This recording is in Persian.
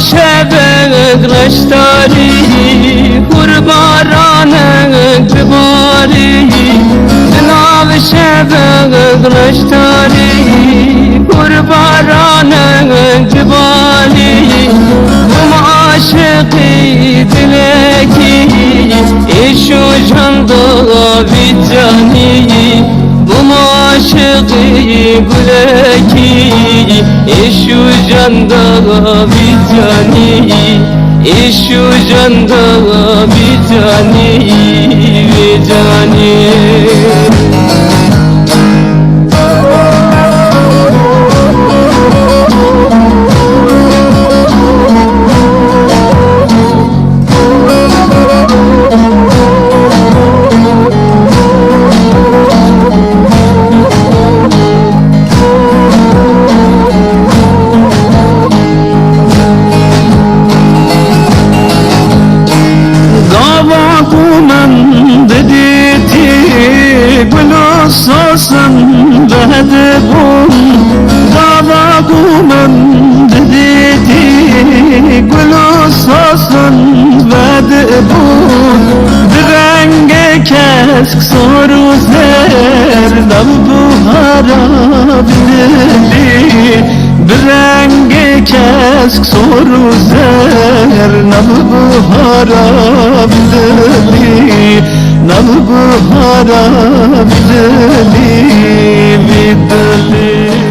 شبق رشتاری قربارانک بباری جناب شبق رشتاری قربارانک بباری بم عاشقی دلکی ایشو جندا بی جانی بم عاشقی گلکی ایشو جندا بی جانی ایشو جندا بی جانی بی جانی ساسم بعد بون دعوا قومم دیدی گل ساسم بعد بون درنگ کسک سر و زر نم بهارا بدلی برنگ کسک سر و زر نم بهارا بدلی نم بهارا بدلی بدلی